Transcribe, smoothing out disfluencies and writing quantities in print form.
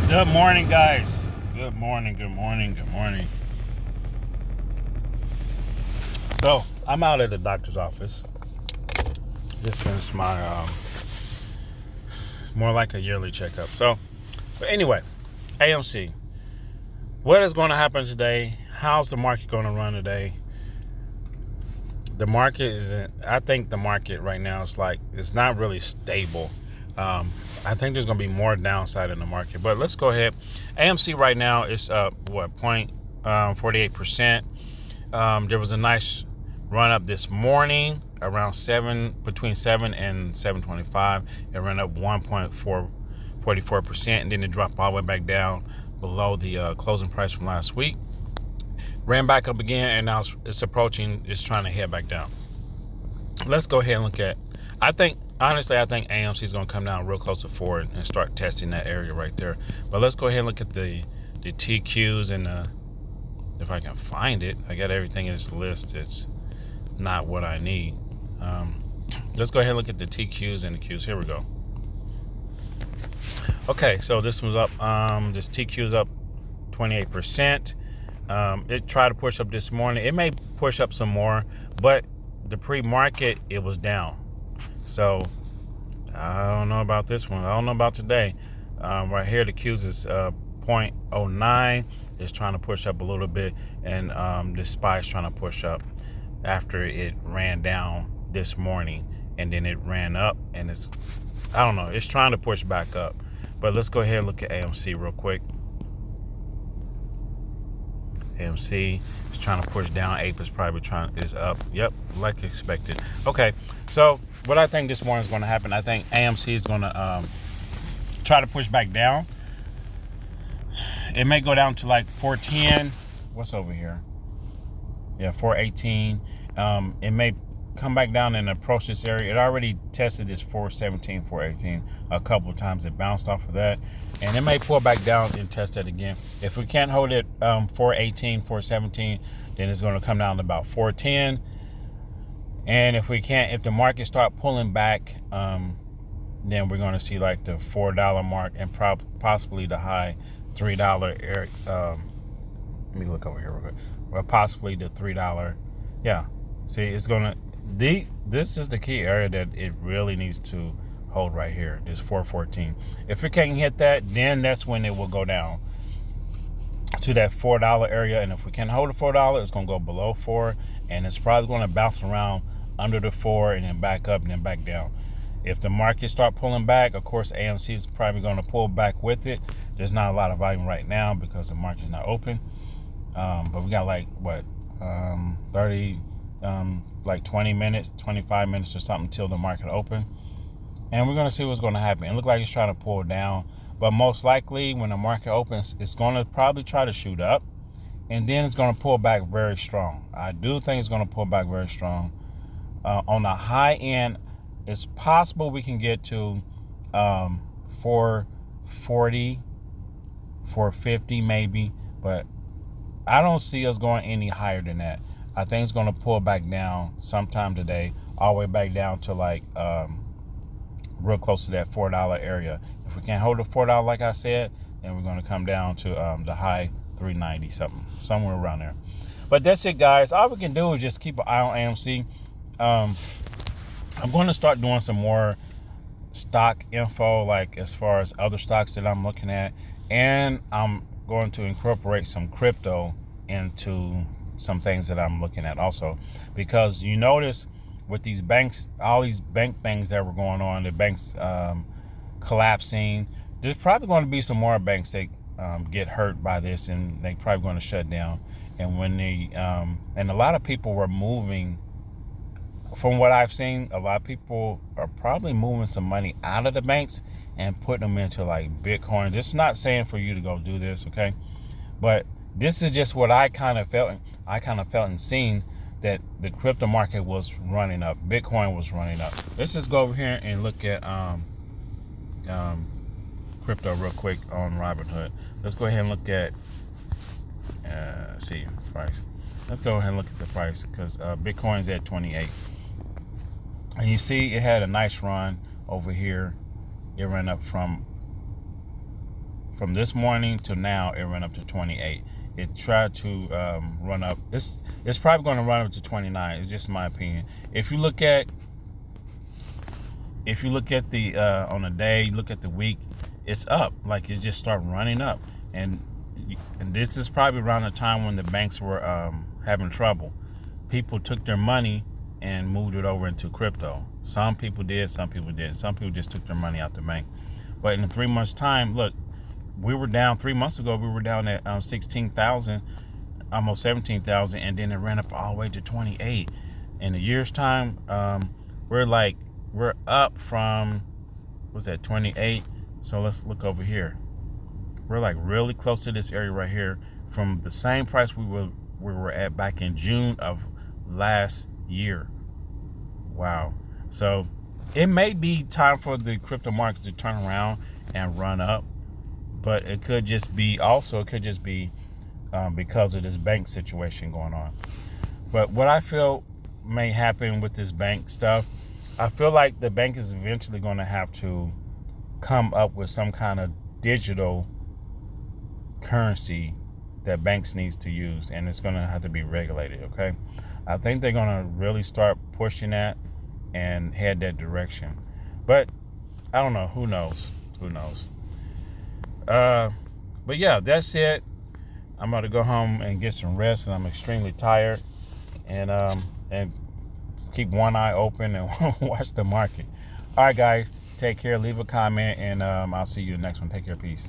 Good morning, guys. Good morning, good morning, good morning. So, I'm out at the doctor's office. Just finished my, it's more like a yearly checkup. But anyway, AMC. What is going to happen today? How's the market going to run today? The market I think the market right now is it's not really stable. I think there's going to be more downside in the market. But let's go ahead. AMC right now is up, 48%. There was a nice run up this morning around between 7 and 7.25. It ran up 1.44%, and then it dropped all the way back down below the closing price from last week. Ran back up again, and now it's trying to head back down. Let's go ahead and look at, I think AMC is going to come down real close to 4 and start testing that area right there. But let's go ahead and look at the TQs and if I can find it. I got everything in this list. It's not what I need. Let's go ahead and look at the TQs and the Qs. Here we go. Okay, so this one's up. This TQ is up 28%. It tried to push up this morning. It may push up some more, but the pre-market, it was down. So I don't know about this one. I don't know about today. Right here, the Qs is 0.09. It's trying to push up a little bit, and the SPY is trying to push up after it ran down this morning, and then it ran up, and it's trying to push back up. But let's go ahead and look at AMC real quick. AMC is trying to push down. Ape is up. Yep, like expected. Okay, so what I think this morning is going to happen, I think AMC is going to try to push back down. It may go down to like 410. What's over here? Yeah, 418. It may come back down and approach this area. It already tested this 417, 418 a couple of times. It bounced off of that, and it may pull back down and test that again. If we can't hold it 418, 417, then it's going to come down to about 410. And if the market start pulling back, then we're going to see like the $4 mark and possibly the high $3 area. Let me look over here real quick. Well, possibly the $3. Yeah. See, it's going to, this is the key area that it really needs to hold right here, this 414. If it can't hit that, then that's when it will go down to that $4 area. And if we can hold the $4, it's going to go below 4, and it's probably going to bounce around under the 4 and then back up and then back down. If the market start pulling back, of course, AMC is probably going to pull back with it. There's not a lot of volume right now because the market's not open. But we got like 20 minutes, 25 minutes or something till the market open. And we're going to see what's going to happen. It looks like it's trying to pull down. But most likely when the market opens, it's going to probably try to shoot up. And then it's going to pull back very strong. I do think it's going to pull back very strong. On the high end, it's possible we can get to 440, 450 maybe. But I don't see us going any higher than that. I think it's going to pull back down sometime today, all the way back down to like real close to that $4 area. If we can't hold the $4, like I said, then we're going to come down to the high 390 somewhere around there. But that's it, guys. All we can do is just keep an eye on AMC. I'm going to start doing some more stock info, like as far as other stocks that I'm looking at, and I'm going to incorporate some crypto into some things that I'm looking at also, because you notice with these banks, all these bank things that were going on, the banks collapsing, there's probably going to be some more banks that get hurt by this, and they probably going to shut down. And when and a lot of people were moving, from what I've seen, a lot of people are probably moving some money out of the banks and putting them into like Bitcoin. This is not saying for you to go do this, okay? But this is just what I kind of felt. I kind of felt and seen that the crypto market was running up. Bitcoin was running up. Let's just go over here and look at crypto real quick on Robinhood. Let's go ahead and look at see price. Let's go ahead and look at the price, because Bitcoin's at 28. And you see it had a nice run over here. It ran up from from this morning to now, it ran up to 28. It tried to run up. It's probably going to run up to 29. It's just my opinion. If you look at the on a day, you look at the week, it's up. Like it just started running up, and this is probably around the time when the banks were having trouble. People took their money and moved it over into crypto. Some people did, some people didn't. Some people just took their money out the bank. But in 3 months' time, look, we were down 3 months ago. We were down at 16,000, almost 17,000, and then it ran up all the way to 28. In a year's time, we're up from, what's that, 28? So let's look over here. We're like really close to this area right here from the same price we were at back in June of last year. Wow. So it may be time for the crypto market to turn around and run up, but it could just be because of this bank situation going on. But what I feel may happen with this bank stuff, I feel like the bank is eventually going to have to come up with some kind of digital currency that banks needs to use, and it's going to have to be regulated. Okay, I think they're going to really start pushing that and head that direction, but I don't know. Who knows? But yeah, that's it. I'm about to go home and get some rest, and I'm extremely tired, and keep one eye open and watch the market. All right, guys, take care. Leave a comment, and I'll see you in the next one. Take care. Peace.